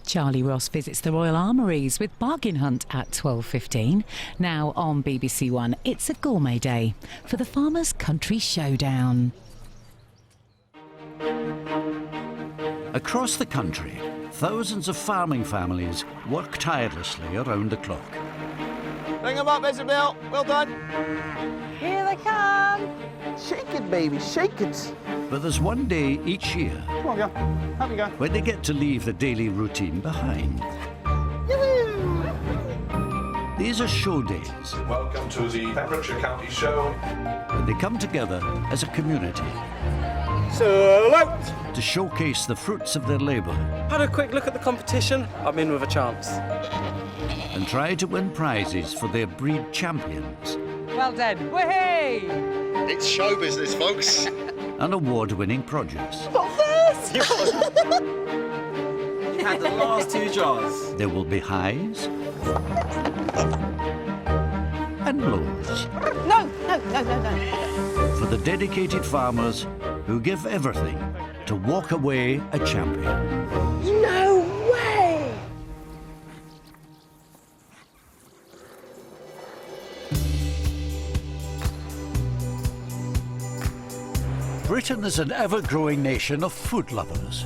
Charlie Ross visits the Royal Armouries with Bargain Hunt at 12:15. Now on BBC One, it's a gourmet day for the Farmers' Country Showdown. Across the country, thousands of farming families work tirelessly around the clock. Bring them up, Isabel. Well done. Here they come. Shake it, baby, shake it. But there's one day each year Come on, girl. Have you go. when they get to leave the daily routine behind. These are show days, Welcome to the Staffordshire County Show. when they come together as a community Salute. to showcase the fruits of their labour Had a quick look at the competition. I'm in with a chance. and try to win prizes for their breed champions Well done. Wahey! It's show business, folks. and award-winning produce. You had the last two jars. There will be highs and lows No. for the dedicated farmers who give everything to walk away a champion. No way! Britain is an ever-growing nation of food lovers.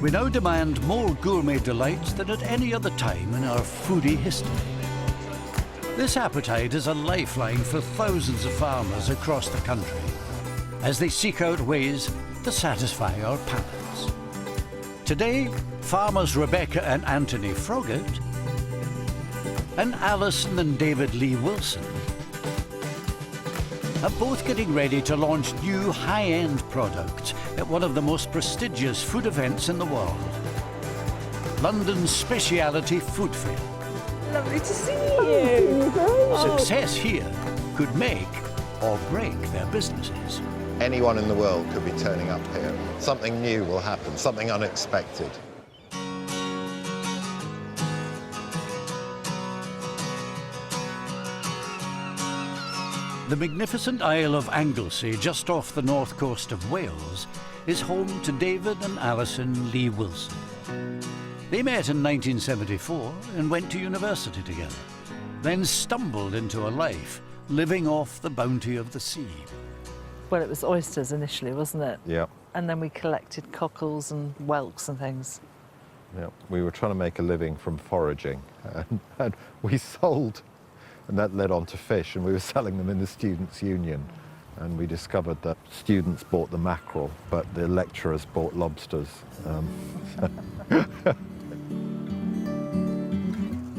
We now demand more gourmet delights than at any other time in our foodie history. This appetite is a lifeline for thousands of farmers across the country as they seek out ways to satisfy our palates. Today, farmers Rebecca and Anthony Froggatt and Alison and David Lee Wilson are both getting ready to launch new high-end products at one of the most prestigious food events in the world, London's Speciality Food Fair. Lovely to see you. Success here could make or break their businesses. Anyone in the world could be turning up here. Something new will happen, something unexpected. The magnificent Isle of Anglesey, just off the north coast of Wales, is home to David and Alison Lee Wilson. They met in 1974 and went to university together, then stumbled into a life living off the bounty of the sea. Well, it was oysters initially, wasn't it? Yeah, And then we collected cockles and whelks and things. yeah. We were trying to make a living from foraging, and we sold, and that led on to fish, and we were selling them in the Students' Union. And we discovered that students bought the mackerel, but the lecturers bought lobsters.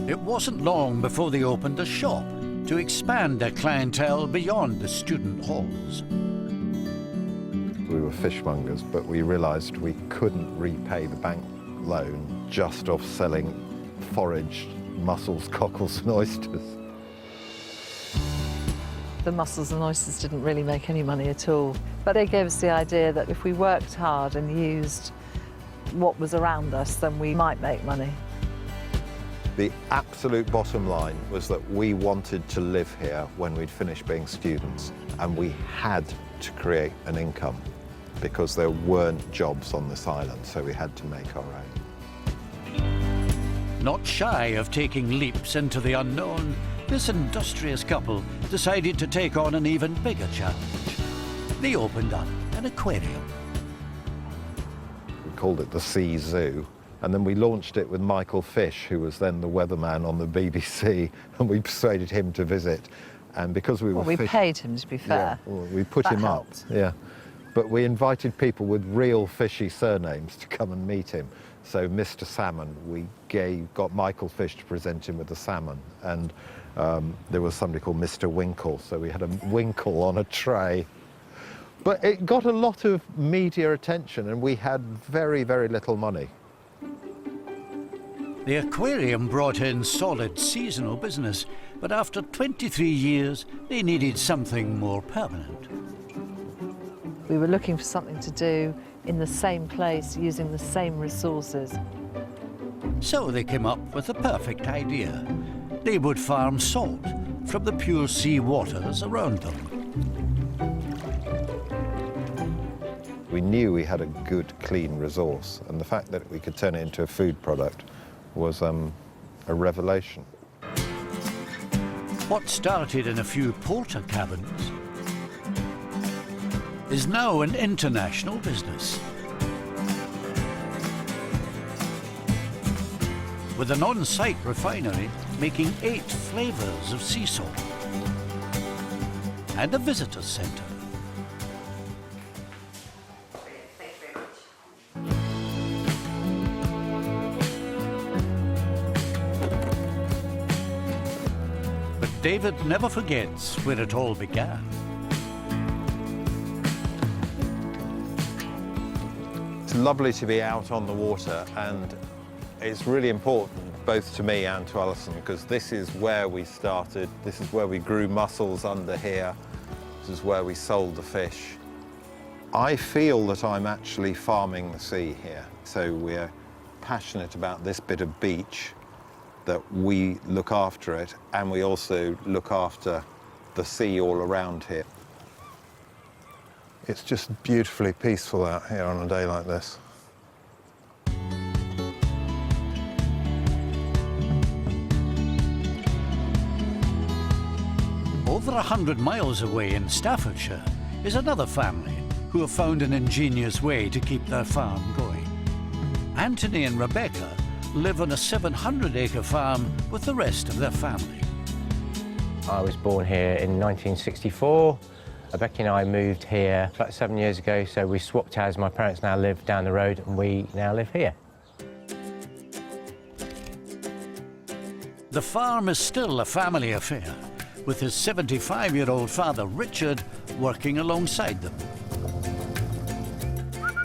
It wasn't long before they opened a shop to expand their clientele beyond the student halls. We were fishmongers, but we realised we couldn't repay the bank loan just off selling foraged mussels, cockles and oysters. The mussels and oysters didn't really make any money at all. But they gave us the idea that if we worked hard and used what was around us, then we might make money. The absolute bottom line was that we wanted to live here when we'd finished being students, and we had to create an income because there weren't jobs on this island, so we had to make our own. Not shy of taking leaps into the unknown, this industrious couple decided to take on an even bigger challenge. They opened up an aquarium. We called it the Sea Zoo, and then we launched it with Michael Fish, who was then the weatherman on the BBC, and we persuaded him to visit. And because we were Well, we paid him, to be fair. Yeah, well, we put That him helped. up. Yeah, but we invited people with real fishy surnames to come and meet him. So Mr. Salmon, we got Michael Fish to present him with the salmon, and there was somebody called Mr. Winkle, so we had a Winkle on a tray. But it got a lot of media attention, and we had very, very little money. The aquarium brought in solid seasonal business, but after 23 years, they needed something more permanent. We were looking for something to do in the same place, using the same resources. So they came up with the perfect idea. They would farm salt from the pure sea waters around them. We knew we had a good, clean resource, and the fact that we could turn it into a food product was a revelation. What started in a few porter cabins is now an international business. With an on-site refinery making 8 flavours of sea salt and a visitor centre. But David never forgets where it all began. It's lovely to be out on the water, and it's really important both to me and to Alison, because this is where we started, this is where we grew mussels under here, this is where we sold the fish. I feel that I'm actually farming the sea here, so we're passionate about this bit of beach, that we look after it, and we also look after the sea all around here. It's just beautifully peaceful out here on a day like this. Over 100 miles away in Staffordshire is another family who have found an ingenious way to keep their farm going. Anthony and Rebecca live on a 700-acre farm with the rest of their family. I was born here in 1964. Becky and I moved here about 7 years ago, so we swapped houses. My parents now live down the road and we now live here. The farm is still a family affair, with his 75-year-old father, Richard, working alongside them.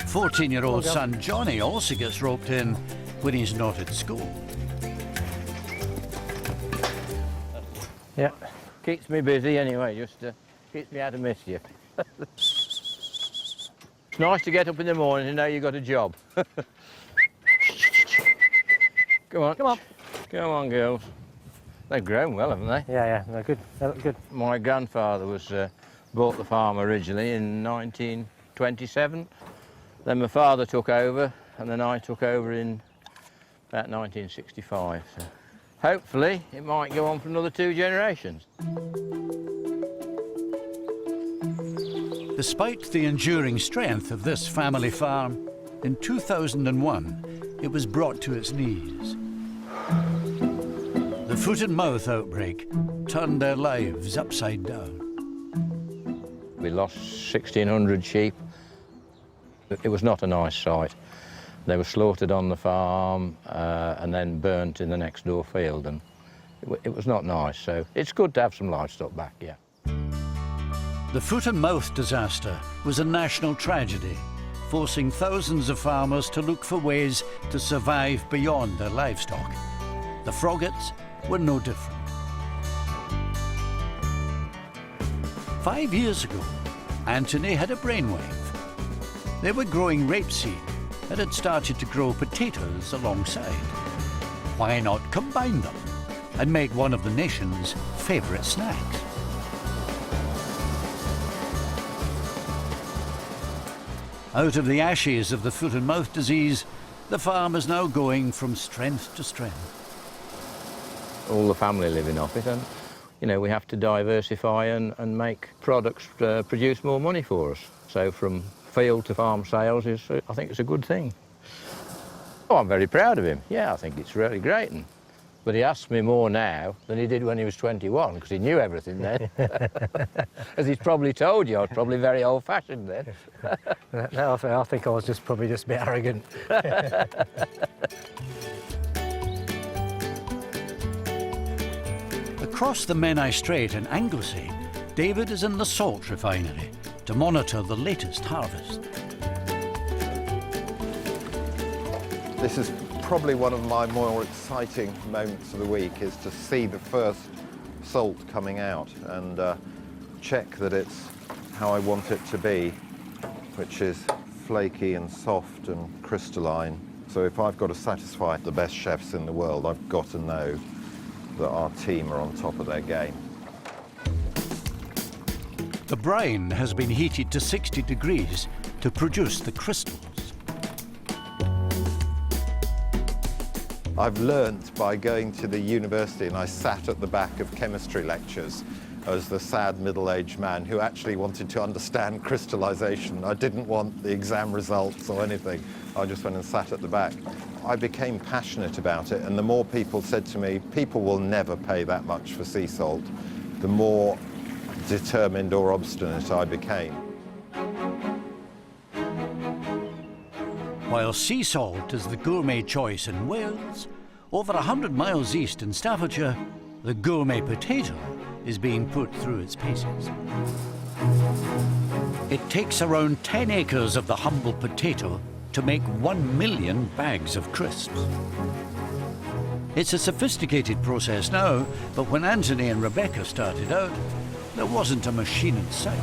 14-year-old son, Johnny, also gets roped in when he's not at school. Yeah, keeps me busy anyway, just keeps me out of mischief. It's nice to get up in the morning and know you've got a job. Come on. Come on. Come on, girls. They've grown well, haven't they? Yeah, they're good. They look good. My grandfather bought the farm originally in 1927. Then my father took over, and then I took over in about 1965. So hopefully it might go on for another 2 generations. Despite the enduring strength of this family farm, in 2001 it was brought to its knees. The foot and mouth outbreak turned their lives upside down. We lost 1,600 sheep. It was not a nice sight. They were slaughtered on the farm and then burnt in the next door field, and it was not nice. So it's good to have some livestock back, yeah. The foot and mouth disaster was a national tragedy, forcing thousands of farmers to look for ways to survive beyond their livestock. The Froggets were no different. 5 years ago, Anthony had a brainwave. They were growing rapeseed and had started to grow potatoes alongside. Why not combine them and make one of the nation's favourite snacks? Out of the ashes of the foot and mouth disease, the farm is now going from strength to strength. All the family living off it, and you know, we have to diversify and make products produce more money for us. So from field to farm sales is, I think it's a good thing. Oh, I'm very proud of him. Yeah, I think it's really great. But he asks me more now than he did when he was 21, because he knew everything then. As he's probably told you, I was probably very old-fashioned then. No, I think I was probably just a bit arrogant. Across the Menai Strait in Anglesey, David is in the salt refinery to monitor the latest harvest. This is probably one of my more exciting moments of the week, is to see the first salt coming out and check that it's how I want it to be, which is flaky and soft and crystalline. So if I've got to satisfy the best chefs in the world, I've got to know that our team are on top of their game. The brine has been heated to 60 degrees to produce the crystals. I've learnt by going to the university, and I sat at the back of chemistry lectures as the sad middle-aged man who actually wanted to understand crystallization. I didn't want the exam results or anything. I just went and sat at the back. I became passionate about it, and the more people said to me, people will never pay that much for sea salt, the more determined or obstinate I became. While sea salt is the gourmet choice in Wales, over 100 miles east in Staffordshire, the gourmet potato is being put through its paces. It takes around 10 acres of the humble potato to make 1 million bags of crisps. It's a sophisticated process now, but when Anthony and Rebecca started out, there wasn't a machine in sight.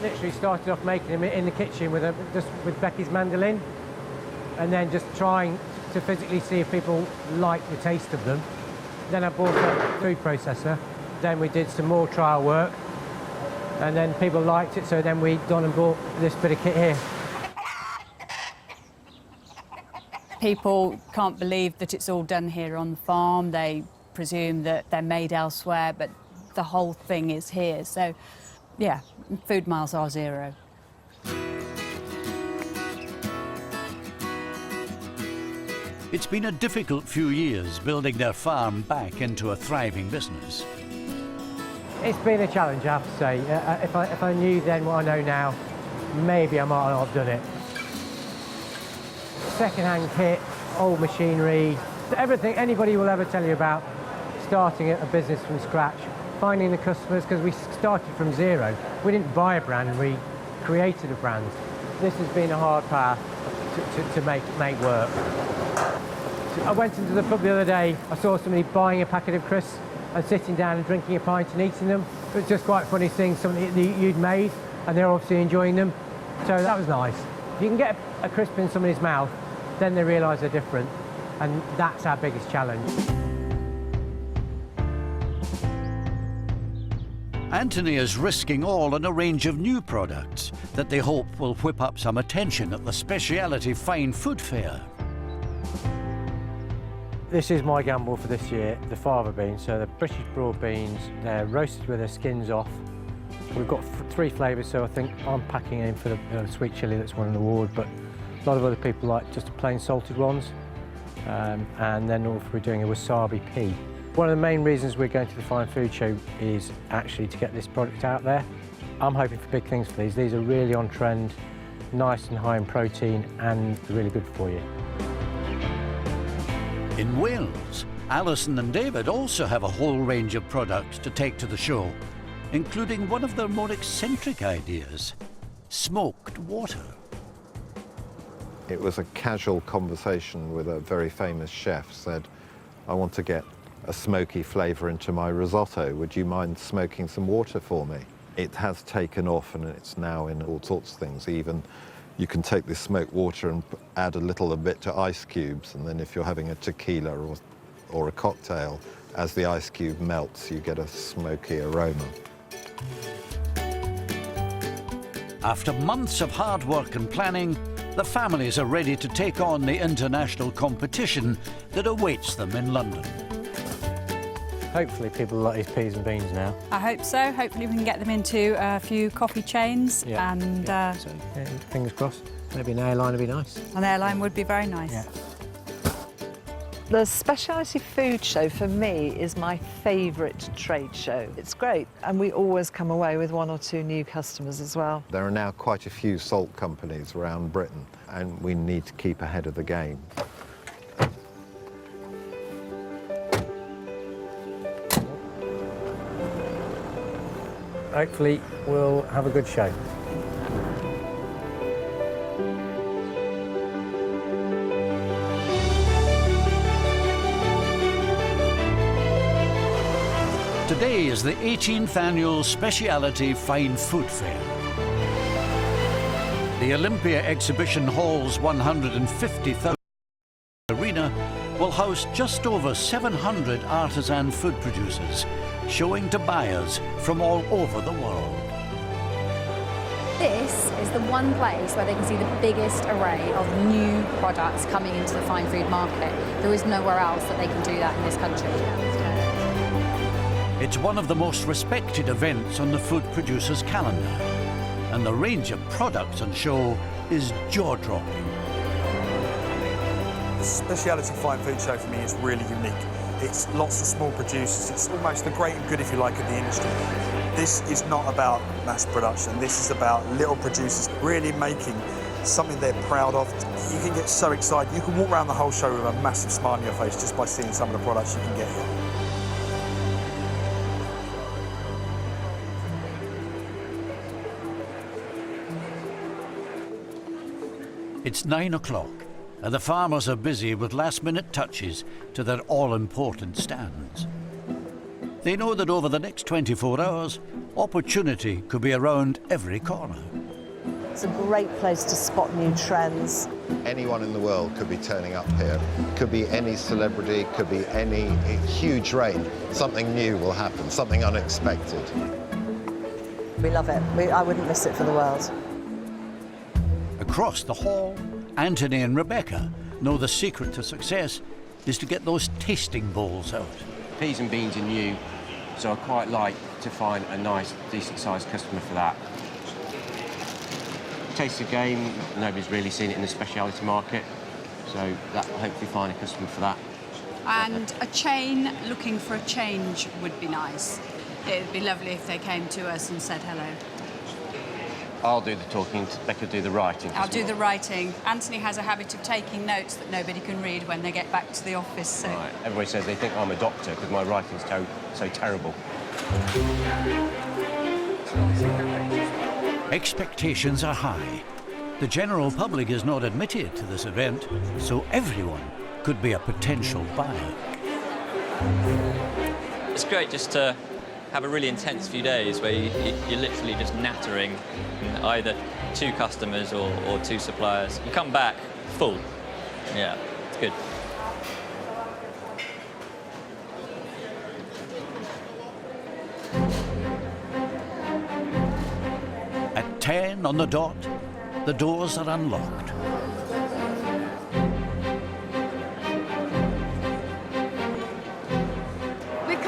Literally started off making them in the kitchen just with Becky's mandolin, and then just trying to physically see if people liked the taste of them. Then I bought a food processor. Then we did some more trial work, and then people liked it, so then we gone and bought this bit of kit here. People can't believe that it's all done here on the farm. They presume that they're made elsewhere, but the whole thing is here. So, yeah, food miles are zero. It's been a difficult few years building their farm back into a thriving business. It's been a challenge, I have to say. If I knew then what I know now, maybe I might not have done it. Second-hand kit, old machinery, everything anybody will ever tell you about starting a business from scratch, finding the customers, because we started from zero. We didn't buy a brand, we created a brand. This has been a hard path to make work. I went into the pub the other day, I saw somebody buying a packet of crisps and sitting down and drinking a pint and eating them. It was just quite funny seeing something that you'd made, and they're obviously enjoying them. So that was nice. If you can get a crisp in somebody's mouth, then they realise they're different, and that's our biggest challenge. Anthony is risking all on a range of new products that they hope will whip up some attention at the Speciality Fine Food Fair. This is my gamble for this year, the fava beans. So the British broad beans, they're roasted with their skins off. We've got 3 flavours, so I think I'm packing in for the sweet chilli that's won an award, but a lot of other people like just the plain salted ones. And then also we're doing a wasabi pea. One of the main reasons we're going to the Fine Food Show is actually to get this product out there. I'm hoping for big things for these. These are really on trend, nice and high in protein, and really good for you. In Wales, Alison and David also have a whole range of products to take to the show, including one of their more eccentric ideas, smoked water. It was a casual conversation with a very famous chef. Said, I want to get a smoky flavour into my risotto. Would you mind smoking some water for me? It has taken off, and it's now in all sorts of things. Even you can take this smoked water and add a little bit to ice cubes, and then if you're having a tequila or a cocktail, as the ice cube melts, you get a smoky aroma. After months of hard work and planning, the families are ready to take on the international competition that awaits them in London. Hopefully people like these peas and beans now. I hope so. Hopefully we can get them into a few coffee chains, and Fingers crossed. Maybe an airline would be nice. an airline would be very nice. Yeah. The Speciality Food Show, for me, is my favourite trade show. It's great, and we always come away with 1 or 2 new customers as well. There are now quite a few salt companies around Britain, and we need to keep ahead of the game. Hopefully we'll have a good show. Today is the 18th annual Speciality Fine Food Fair. The Olympia Exhibition Hall's 150,000 arena will house just over 700 artisan food producers, showing to buyers from all over the world. This is the one place where they can see the biggest array of new products coming into the fine food market. There is nowhere else that they can do that in this country. It's one of the most respected events on the food producers' calendar, and the range of products on show is jaw-dropping. The Speciality Fine Food Show for me is really unique. It's lots of small producers. It's almost the great and good, if you like, of the industry. This is not about mass production. This is about little producers really making something they're proud of. You can get so excited. You can walk around the whole show with a massive smile on your face just by seeing some of the products you can get here. It's 9 o'clock, and the farmers are busy with last-minute touches to their all-important stands. They know that over the next 24 hours, opportunity could be around every corner. It's a great place to spot new trends. Anyone in the world could be turning up here. Could be any celebrity, could be any huge range. Something new will happen, something unexpected. We love it. I wouldn't miss it for the world. Across the hall, Anthony and Rebecca know the secret to success is to get those tasting bowls out. Peas and beans are new, so I quite like to find a nice, decent-sized customer for that. Taste the game, nobody's really seen it in the speciality market, so that will hopefully find a customer for that. And a chain looking for a change would be nice. It would be lovely if they came to us and said hello. I'll do the talking, Becca do the writing. I'll do the writing. Anthony has a habit of taking notes that nobody can read when they get back to the office. So. Right. Everybody says they think I'm a doctor because my writing's so terrible. Expectations are high. The general public is not admitted to this event, so everyone could be a potential buyer. It's great just to have a really intense few days where you're literally just nattering either 2 customers or 2 suppliers. You come back full. Yeah, it's good. At 10 on the dot, the doors are unlocked.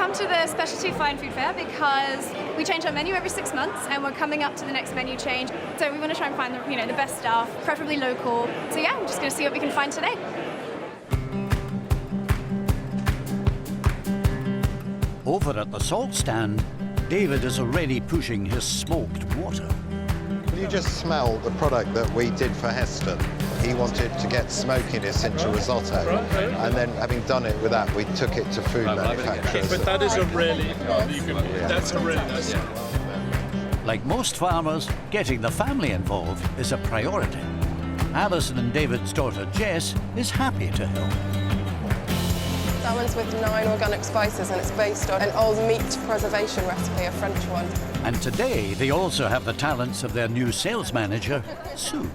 To the Specialty Fine Food Fair because we change our menu every 6 months and we're coming up to the next menu change. So we want to try and find the best stuff, preferably local. So yeah, I'm just going to see what we can find today. Over at the salt stand, David is already pushing his smoked water. Can you just smell the product that we did for Heston? He wanted to get smokiness into risotto, and then having done it with that, we took it to food manufacturers. But that is a really, that's a really nice. Like most farmers, getting the family involved is a priority. Alison and David's daughter Jess is happy to help. That one's with 9 organic spices and it's based on an old meat preservation recipe, a French one. And today they also have the talents of their new sales manager, Sue.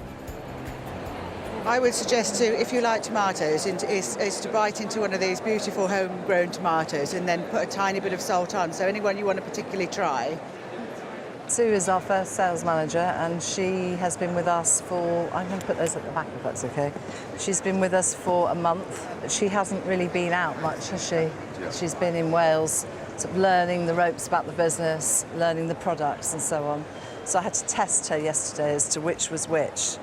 I would suggest to, if you like tomatoes, is to bite into one of these beautiful homegrown tomatoes and then put a tiny bit of salt on. So anyone you want to particularly try. Sue is our first sales manager and she has been with us for, I'm going to put those at the back if that's okay. She's been with us for a month. She hasn't really been out much, has she? Yeah. She's been in Wales, sort of learning the ropes about the business, learning the products and so on. So I had to test her yesterday as to which was which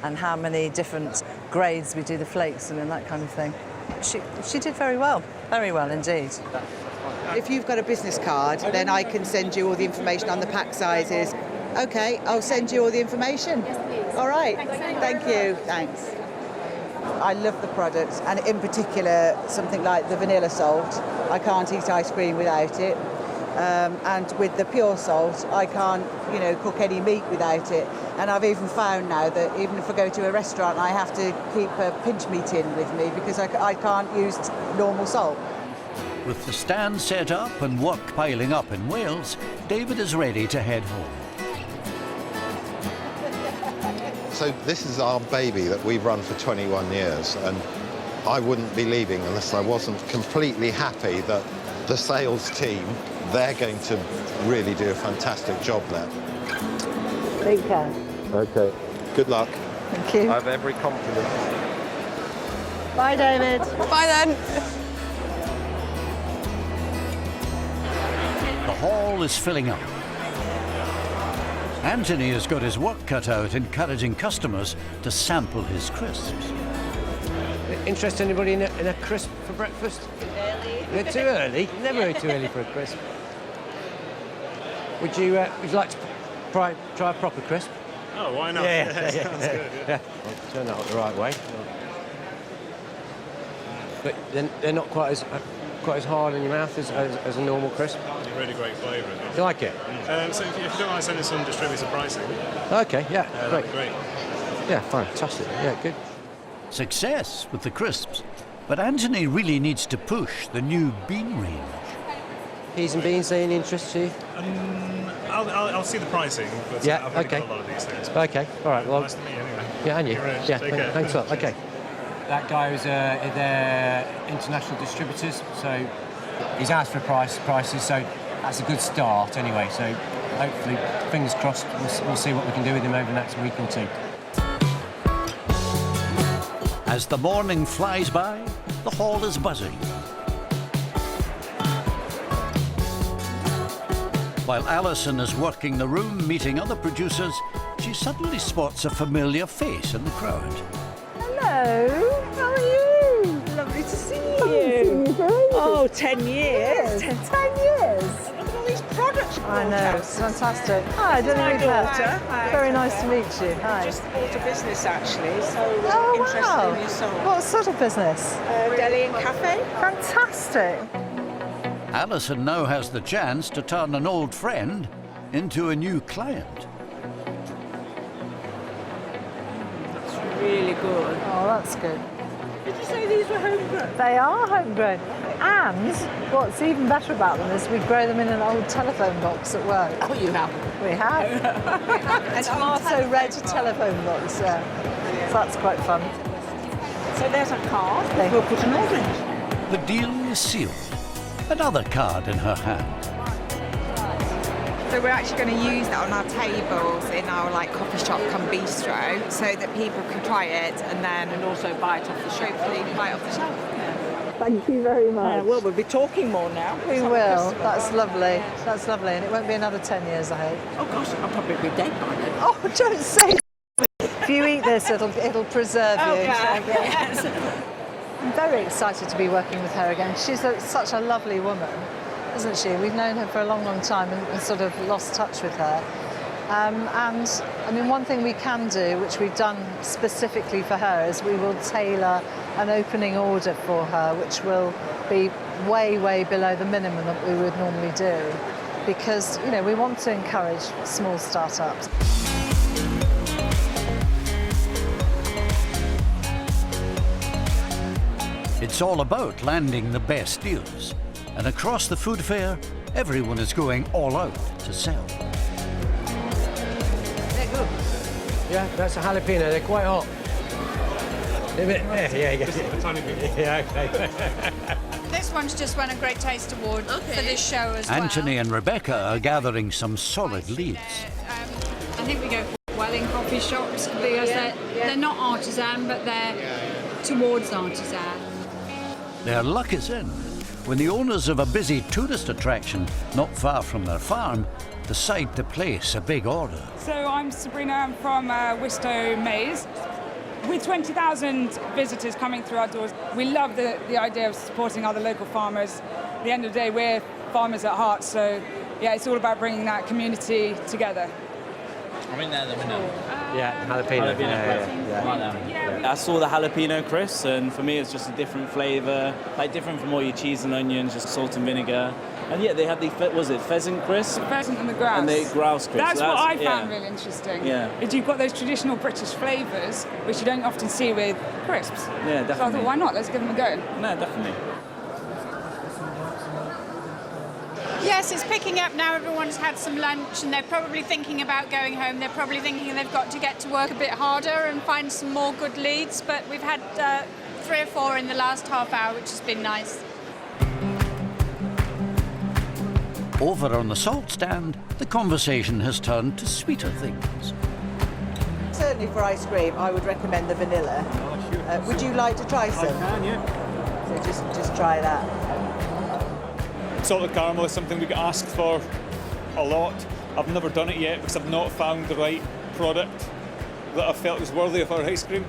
and how many different grades we do the flakes and that kind of thing. She did very well indeed. If you've got a business card, then I can send you all the information on the pack sizes. OK, I'll send you all the information. Yes, please. All right, thank you, thanks. I love the products, and in particular, something like the vanilla salt. I can't eat ice cream without it. And with the pure salt, I can't, cook any meat without it. And I've even found now that even if I go to a restaurant, I have to keep a pinch meat in with me because I can't use normal salt. With the stand set up and work piling up in Wales, David is ready to head home. So this is our baby that we've run for 21 years, and I wouldn't be leaving unless I wasn't completely happy that the sales team, they're going to really do a fantastic job there. Take care. Okay. Good luck. Thank you. I have every confidence. Bye, David. Bye then. The hall is filling up. Anthony has got his work cut out encouraging customers to sample his crisps. Interest anybody in a crisp for breakfast? Too early. Too early? Never too early for a crisp. Would you like to try a proper crisp? Oh, why not? Yeah. Good, yeah. Well, turn that out the right way. But they're not quite as hard in your mouth as a normal crisp. Really great flavour. You like it? So if you don't mind sending some distributor pricing. Okay, yeah, That'd be great. Yeah, fantastic. Yeah, good. Success with the crisps, but Anthony really needs to push the new bean range. Peas and beans, any interest to you? I'll see the pricing, but Yeah, I've already okay. got a lot of these things. Okay, all right. Well, Nice to meet you anyway. yeah, and you. You're right. Yeah, Take care. thanks a lot. Okay. That guy was they're international distributors, so he's asked for prices, so that's a good start anyway. So hopefully, fingers crossed, we'll see what we can do with him over the next week or two. As the morning flies by, the hall is buzzing. While Alison is working the room, meeting other producers, she suddenly spots a familiar face in the crowd. Hello, how are you? Lovely to see you. Oh, 10 years. 10 years. Look at all these products. I know, it's fantastic. Hi, I don't know My who you've met. daughter. Hi. Very nice to meet you. Hi. Just bought a business actually, so Oh, interested wow. in your song. What sort of business? Deli and cafe. Fantastic. Alison now has the chance to turn an old friend into a new client. That's really good. Oh, that's good. Did you say these were homegrown? They are homegrown. And what's even better about them is we grow them in an old telephone box at work. Oh, you have? We have. A tomato red telephone box, yeah. So that's quite fun. So there's a card. They- We'll put an orange. The deal is sealed. Another card in her hand. So we're actually going to use that on our tables in our coffee shop come bistro, so that people can try it and also buy it off the shelf. hopefully buy it off the shelf. Thank you very much. Well, we'll be talking more now. We will. That's lovely. That's lovely. And it won't be another 10 years, I hope. Oh gosh, I'll probably be dead by then. Oh, don't say that. If you eat this, it'll preserve you. Yes. I'm very excited to be working with her again. She's such a lovely woman, isn't she? We've known her for a long, long time and sort of lost touch with her. And I mean, one thing we can do, which we've done specifically for her, is we will tailor an opening order for her, which will be way, way below the minimum that we would normally do. Because, you know, we want to encourage small startups. It's all about landing the best deals. And across the food fair, everyone is going all out to sell. They're good. Yeah, that's a jalapeno. They're quite hot. Yeah. Just a tiny bit. Yeah, okay. This one's just won a Great Taste Award for this show as well. Anthony and Rebecca are gathering some solid leads. I think we go well in coffee shops because they're not artisan, but they're towards artisan. Their luck is in when the owners of a busy tourist attraction not far from their farm decide to place a big order. So I'm Sabrina, I'm from Wistow Maze. With 20,000 visitors coming through our doors, we love the idea of supporting other local farmers. At the end of the day, we're farmers at heart, so yeah, it's all about bringing that community together. I mean, they're the winner. Yeah, jalapeno. Yeah. I saw the jalapeno crisps, and for me it's just a different flavour, different from all your cheese and onions, just salt and vinegar. And yeah, they had pheasant crisp? Pheasant and the grouse. And the grouse crisp. That's what I found really interesting. Yeah. Is you've got those traditional British flavours, which you don't often see with crisps. Yeah, definitely. So I thought, why not? Let's give them a go. No, definitely. Yes, it's picking up now. Everyone's had some lunch and they're probably thinking about going home. They're probably thinking they've got to get to work a bit harder and find some more good leads. But we've had 3 or 4 in the last half hour, which has been nice. Over on the salt stand, the conversation has turned to sweeter things. Certainly for ice cream, I would recommend the vanilla. Would you like to try some? I can, yeah. So just try that. Salted caramel is something we get asked for a lot. I've never done it yet because I've not found the right product that I felt was worthy of our ice cream.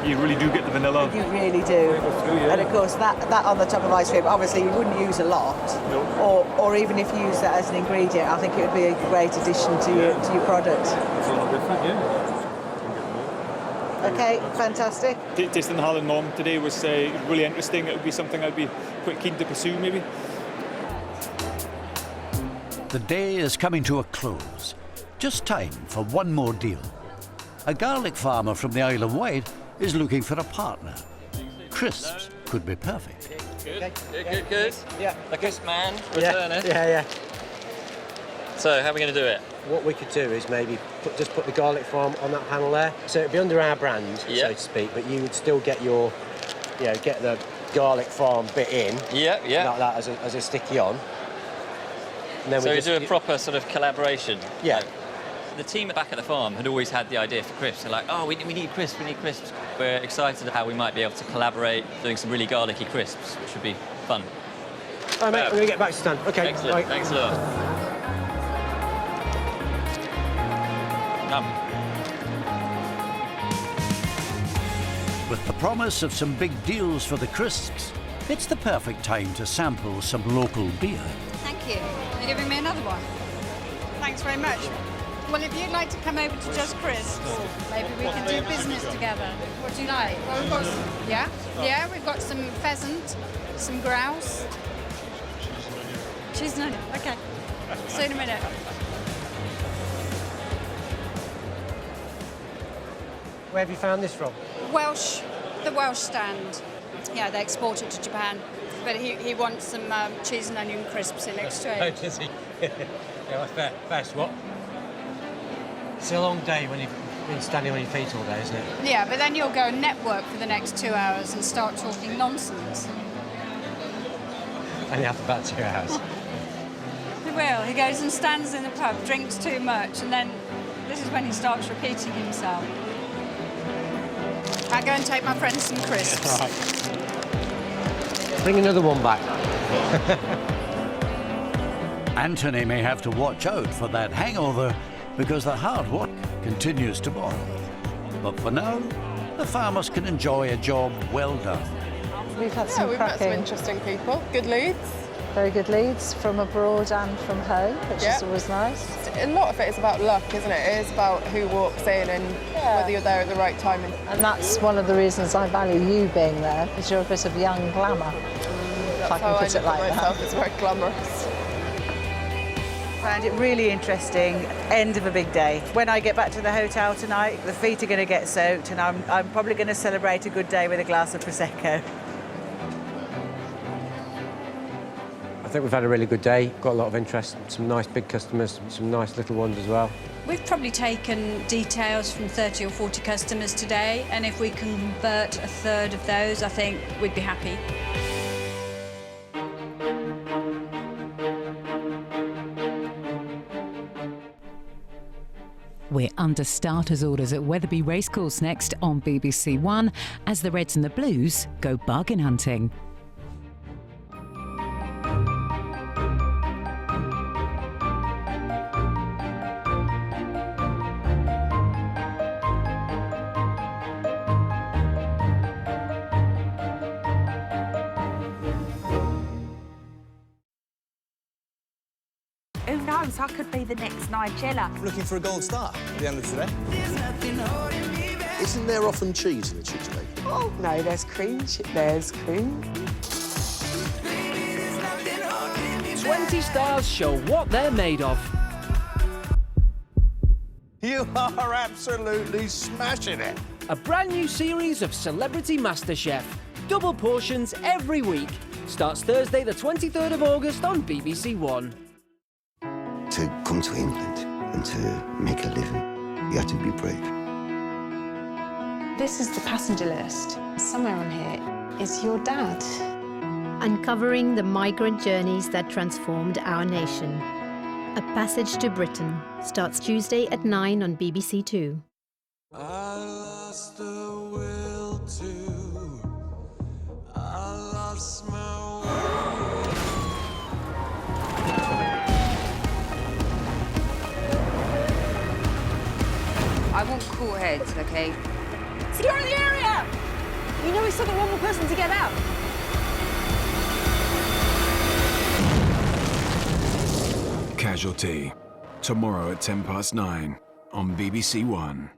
You really do get the vanilla. You really do. And of course, that on the top of ice cream, obviously you wouldn't use a lot. No. Or even if you use that as an ingredient, I think it would be a great addition to your product. It's a little different, yeah. Okay, fantastic. Tasting the Halland Nom today was really interesting. It would be something I'd be quite keen to pursue, maybe. The day is coming to a close. Just time for one more deal. A garlic farmer from the Isle of Wight is looking for a partner. Crisps could be perfect. Good. Yeah. The crisp man, returner. Yeah. So, how are we going to do it? What we could do is maybe just put the garlic farm on that panel there. So it'd be under our brand, so to speak, but you would still get your, get the garlic farm bit in. Yeah. Like that as a sticky on. And then so we do a proper sort of collaboration. Yeah. The team back at the farm had always had the idea for crisps. They're like, oh, we need crisps, we need crisps. We're excited how we might be able to collaborate doing some really garlicky crisps, which would be fun. All right, mate, I'm going to get back to stand. Okay. Excellent, right. Thanks a lot. With the promise of some big deals for the crisps, it's the perfect time to sample some local beer. Thank you. You're giving me another one. Thanks very much. Well, if you'd like to come over to Just Crisps, maybe we can do business together. What do you like? Well, we've got we've got some pheasant, some grouse. Cheese and onion. Okay. See you in a minute. Where have you found this from? The Welsh stand. Yeah, they export it to Japan. But he wants some cheese and onion crisps in exchange. Oh, does he? Yeah, that's fair. Fair swap. It's a long day when you've been standing on your feet all day, isn't it? Yeah, but then you'll go and network for the next 2 hours and start talking nonsense. Only after about 2 hours. He will. He goes and stands in the pub, drinks too much, and then this is when he starts repeating himself. I'll go and take my friend some crisps. Right. Bring another one back. Anthony may have to watch out for that hangover because the hard work continues tomorrow. But for now, the farmers can enjoy a job well done. We've had some interesting people. Good leads. Very good leads from abroad and from home, which is always nice. A lot of it is about luck, isn't it? It is about who walks in and whether you're there at the right time. And that's one of the reasons I value you being there, because you're a bit of young glamour. If I can put it like that. It's very glamorous. Found it really interesting. End of a big day. When I get back to the hotel tonight, the feet are going to get soaked, and I'm probably going to celebrate a good day with a glass of Prosecco. I think we've had a really good day. Got a lot of interest. Some nice big customers, some nice little ones as well. We've probably taken details from 30 or 40 customers today, and if we can convert a third of those, I think we'd be happy. We're under starters orders at Wetherby Racecourse next on BBC One as the Reds and the Blues go bargain hunting. Who knows, I could be the next Nigella. Looking for a gold star at the end of today. Isn't there often cheese in a cheesecake? Oh, no, there's cream. There's cream. 20 stars show what they're made of. You are absolutely smashing it. A brand new series of Celebrity MasterChef. Double portions every week. Starts Thursday the 23rd of August on BBC One. To come to England and to make a living, you have to be brave. This is the passenger list. Somewhere on here is your dad. uncovering the migrant journeys that transformed our nation. A Passage to Britain starts Tuesday at 9 on BBC Two. I lost the will to. I lost my way. I want cool heads, okay? Secure the area! You know we've still got one more person to get out. Casualty. Tomorrow at 9:10 on BBC One.